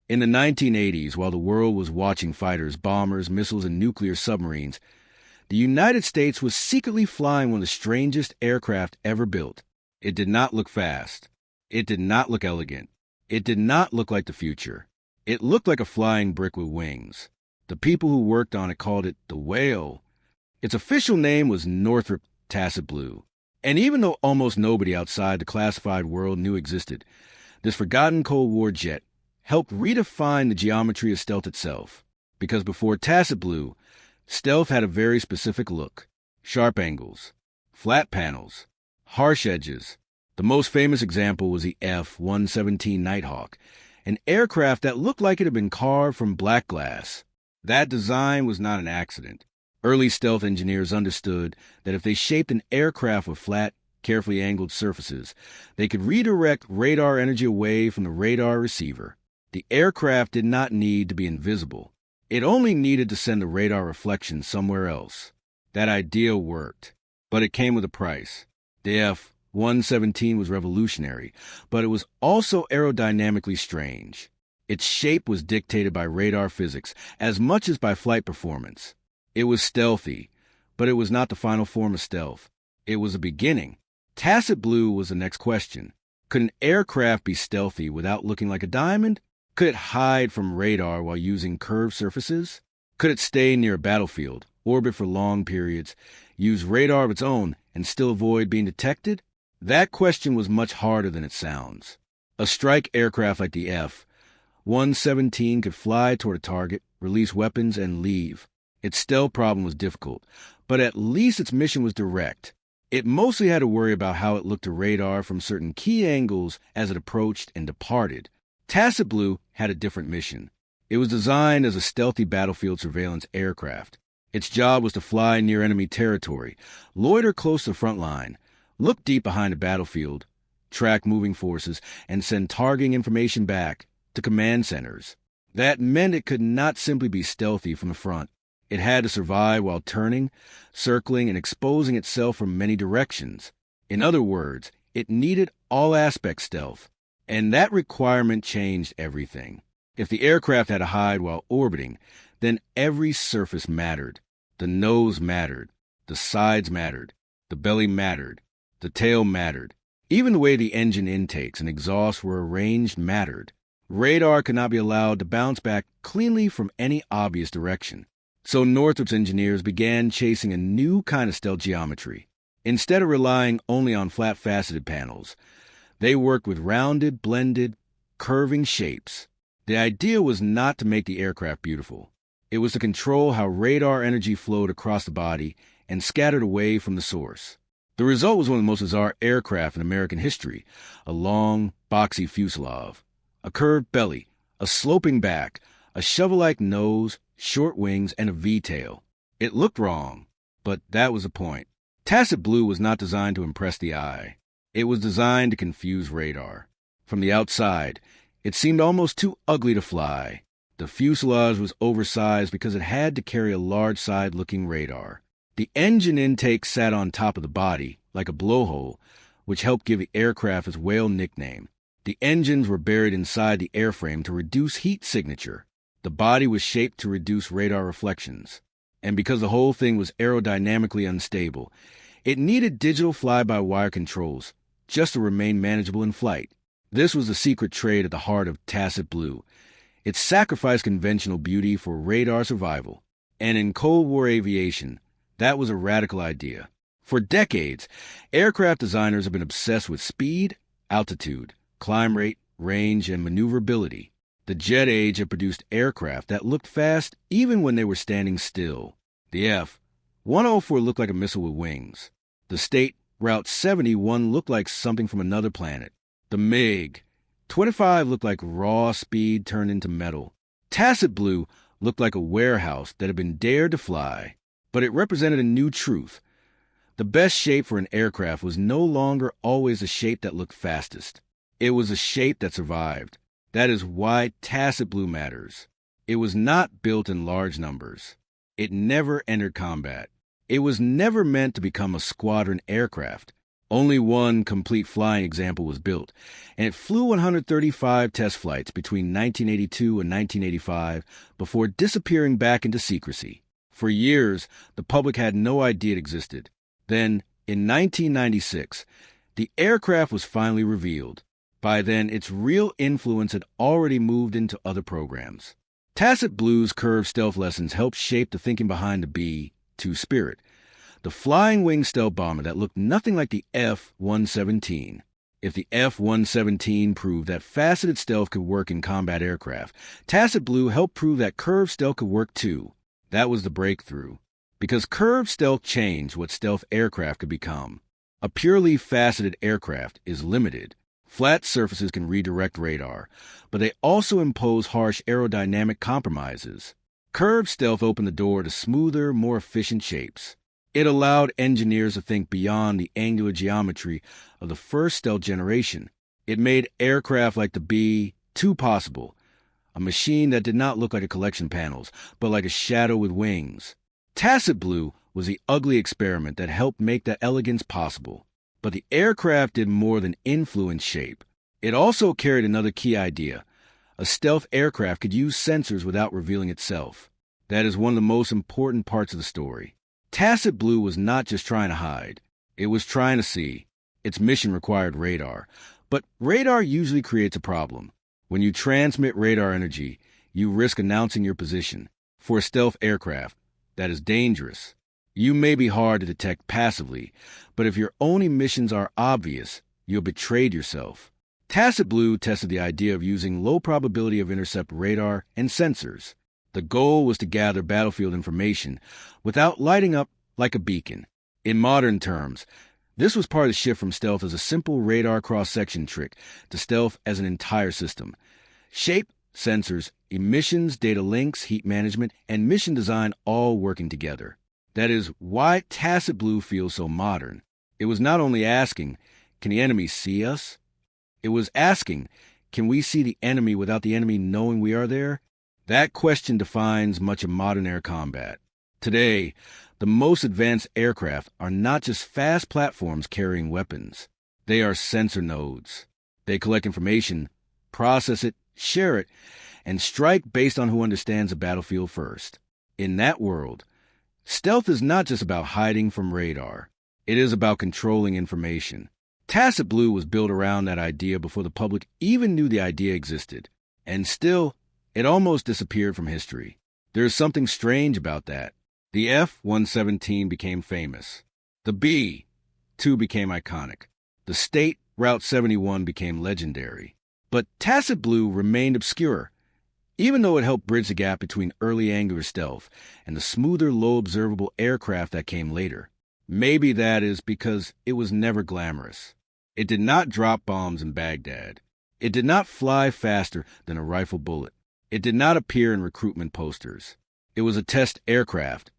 In the 1980s, while the world was watching fighters, bombers, missiles, and nuclear submarines, the United States was secretly flying one of the strangest aircraft ever built. It did not look fast. It did not look elegant. It did not look like the future. It looked like a flying brick with wings. The people who worked on it called it the Whale. Its official name was Northrop Tacit Blue. And even though almost nobody outside the classified world knew existed, this forgotten Cold War jet helped redefine the geometry of stealth itself. Because before Tacit Blue, stealth had a very specific look. Sharp angles, flat panels, harsh edges. The most famous example was the F-117 Nighthawk, an aircraft that looked like it had been carved from black glass. That design was not an accident. Early stealth engineers understood that if they shaped an aircraft with flat, carefully angled surfaces, they could redirect radar energy away from the radar receiver. The aircraft did not need to be invisible. It only needed to send the radar reflection somewhere else. That idea worked, but it came with a price. The F-117 was revolutionary, but it was also aerodynamically strange. Its shape was dictated by radar physics as much as by flight performance. It was stealthy, but it was not the final form of stealth. It was a beginning. Tacit Blue was the next question. Could an aircraft be stealthy without looking like a diamond? Could it hide from radar while using curved surfaces? Could it stay near a battlefield, orbit for long periods, use radar of its own, and still avoid being detected? That question was much harder than it sounds. A strike aircraft like the F-117 could fly toward a target, release weapons, and leave. Its stealth problem was difficult, but at least its mission was direct. It mostly had to worry about how it looked to radar from certain key angles as it approached and departed. Tacit Blue had a different mission. It was designed as a stealthy battlefield surveillance aircraft. Its job was to fly near enemy territory, loiter close to the front line, look deep behind the battlefield, track moving forces, and send targeting information back to command centers. That meant it could not simply be stealthy from the front. It had to survive while turning, circling, and exposing itself from many directions. In other words, it needed all aspect stealth, and that requirement changed everything. If the aircraft had to hide while orbiting, then every surface mattered. The nose mattered. The sides mattered. The belly mattered. The tail mattered. Even the way the engine intakes and exhausts were arranged mattered. Radar could not be allowed to bounce back cleanly from any obvious direction. So Northrop's engineers began chasing a new kind of stealth geometry. Instead of relying only on flat-faceted panels, they worked with rounded, blended, curving shapes. The idea was not to make the aircraft beautiful. It was to control how radar energy flowed across the body and scattered away from the source. The result was one of the most bizarre aircraft in American history: a long, boxy fuselage, a curved belly, a sloping back, a shovel-like nose, short wings, and a V-tail. It looked wrong, but that was the point. Tacit Blue was not designed to impress the eye. It was designed to confuse radar. From the outside, it seemed almost too ugly to fly. The fuselage was oversized because it had to carry a large side-looking radar. The engine intake sat on top of the body, like a blowhole, which helped give the aircraft its whale nickname. The engines were buried inside the airframe to reduce heat signature. The body was shaped to reduce radar reflections. And because the whole thing was aerodynamically unstable, it needed digital fly-by-wire controls just to remain manageable in flight. This was the secret trade at the heart of Tacit Blue. It sacrificed conventional beauty for radar survival. And in Cold War aviation, that was a radical idea. For decades, aircraft designers have been obsessed with speed, altitude, climb rate, range, and maneuverability. The jet age had produced aircraft that looked fast even when they were standing still. The F-104 looked like a missile with wings. The State Route 71 looked like something from another planet. The MiG-25 looked like raw speed turned into metal. Tacit Blue looked like a warehouse that had been dared to fly, but it represented a new truth. The best shape for an aircraft was no longer always the shape that looked fastest. It was a shape that survived. That is why Tacit Blue matters. It was not built in large numbers. It never entered combat. It was never meant to become a squadron aircraft. Only one complete flying example was built, and it flew 135 test flights between 1982 and 1985 before disappearing back into secrecy. For years, the public had no idea it existed. Then, in 1996, the aircraft was finally revealed. By then, its real influence had already moved into other programs. Tacit Blue's curved stealth lessons helped shape the thinking behind the B-2 Spirit, the flying wing stealth bomber that looked nothing like the F-117. If the F-117 proved that faceted stealth could work in combat aircraft, Tacit Blue helped prove that curved stealth could work too. That was the breakthrough. Because curved stealth changed what stealth aircraft could become. A purely faceted aircraft is limited. Flat surfaces can redirect radar, but they also impose harsh aerodynamic compromises. Curved stealth opened the door to smoother, more efficient shapes. It allowed engineers to think beyond the angular geometry of the first stealth generation. It made aircraft like the B-2 possible, a machine that did not look like a collection of panels, but like a shadow with wings. Tacit Blue was the ugly experiment that helped make that elegance possible. But the aircraft did more than influence shape. It also carried another key idea. A stealth aircraft could use sensors without revealing itself. That is one of the most important parts of the story. Tacit Blue was not just trying to hide. It was trying to see. Its mission required radar. But radar usually creates a problem. When you transmit radar energy, you risk announcing your position. For a stealth aircraft, that is dangerous. You may be hard to detect passively, but if your only missions are obvious, you'll betrayed yourself. Tacit Blue tested the idea of using low probability of intercept radar and sensors. The goal was to gather battlefield information without lighting up like a beacon. In modern terms, this was part of the shift from stealth as a simple radar cross-section trick to stealth as an entire system. Shape, sensors, emissions, data links, heat management, and mission design all working together. That is why Tacit Blue feels so modern. It was not only asking, can the enemy see us? It was asking, can we see the enemy without the enemy knowing we are there? That question defines much of modern air combat. Today, the most advanced aircraft are not just fast platforms carrying weapons. They are sensor nodes. They collect information, process it, share it, and strike based on who understands the battlefield first. In that world, stealth is not just about hiding from radar. It is about controlling information. Tacit Blue was built around that idea before the public even knew the idea existed. And still, it almost disappeared from history. There is something strange about that. The F-117 became famous. The B-2 became iconic. The State Route 71 became legendary. But Tacit Blue remained obscure, even though it helped bridge the gap between early angular stealth and the smoother, low-observable aircraft that came later. Maybe that is because it was never glamorous. It did not drop bombs in Baghdad. It did not fly faster than a rifle bullet. It did not appear in recruitment posters. It was a test aircraft,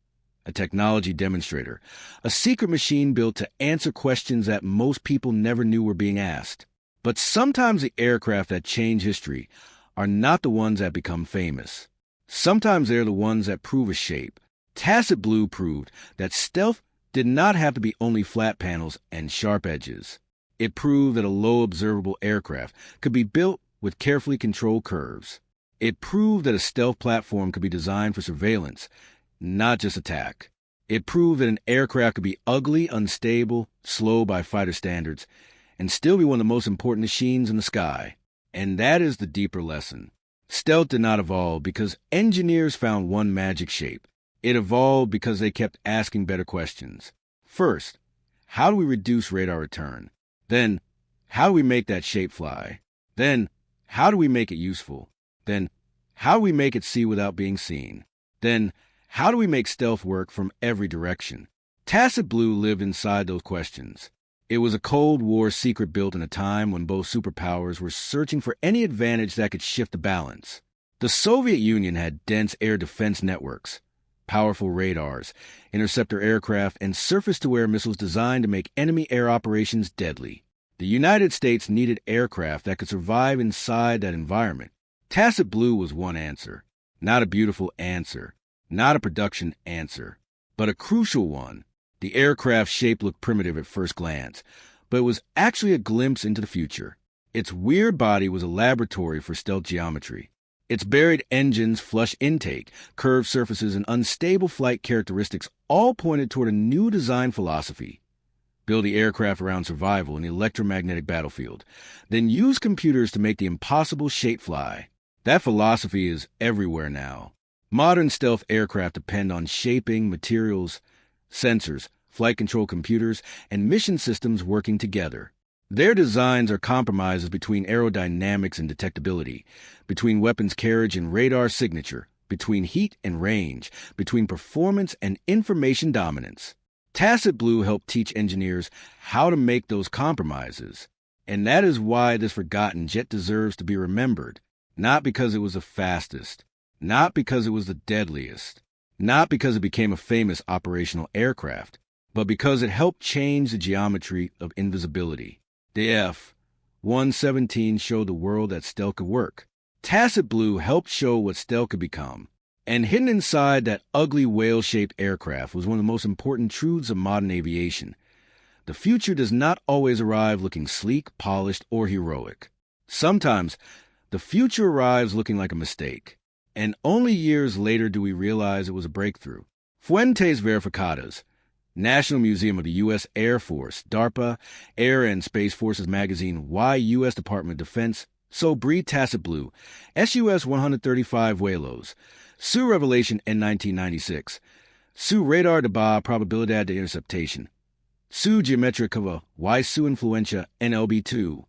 a technology demonstrator, a secret machine built to answer questions that most people never knew were being asked. But sometimes the aircraft that change history are not the ones that become famous. Sometimes they're the ones that prove a shape. Tacit Blue proved that stealth did not have to be only flat panels and sharp edges. It proved that a low observable aircraft could be built with carefully controlled curves. It proved that a stealth platform could be designed for surveillance, not just attack. It proved that an aircraft could be ugly, unstable, slow by fighter standards, and still be one of the most important machines in the sky. And that is the deeper lesson. Stealth did not evolve because engineers found one magic shape. It evolved because they kept asking better questions. First, how do we reduce radar return? Then, how do we make that shape fly? Then, how do we make it useful? Then, how do we make it see without being seen? Then, how do we make stealth work from every direction? Tacit Blue lived inside those questions. It was a Cold War secret built in a time when both superpowers were searching for any advantage that could shift the balance. The Soviet Union had dense air defense networks, powerful radars, interceptor aircraft, and surface-to-air missiles designed to make enemy air operations deadly. The United States needed aircraft that could survive inside that environment. Tacit Blue was one answer. Not a beautiful answer. Not a production answer. But a crucial one. The aircraft's shape looked primitive at first glance, but it was actually a glimpse into the future. Its weird body was a laboratory for stealth geometry. Its buried engines, flush intake, curved surfaces, and unstable flight characteristics all pointed toward a new design philosophy. Build the aircraft around survival in the electromagnetic battlefield, then use computers to make the impossible shape fly. That philosophy is everywhere now. Modern stealth aircraft depend on shaping, materials, sensors, flight control computers, and mission systems working together. Their designs are compromises between aerodynamics and detectability, between weapons carriage and radar signature, between heat and range, between performance and information dominance. Tacit Blue helped teach engineers how to make those compromises, and that is why this forgotten jet deserves to be remembered, not because it was the fastest, not because it was the deadliest, not because it became a famous operational aircraft, but because it helped change the geometry of invisibility. The F-117 showed the world that stealth could work. Tacit Blue helped show what stealth could become. And hidden inside that ugly whale-shaped aircraft was one of the most important truths of modern aviation. The future does not always arrive looking sleek, polished, or heroic. Sometimes, the future arrives looking like a mistake. And only years later do we realize it was a breakthrough. Fuentes Verificadas, National Museum of the U.S. Air Force, DARPA, Air and Space Forces magazine, Why U.S. Department of Defense, So Breed Tacit Blue, SUS 135 Vuelos, Su Revelation en 1996, Su Radar de Ba Probabilidad de Interceptación, Su Geometria Cava, Y Su Influencia NLB2,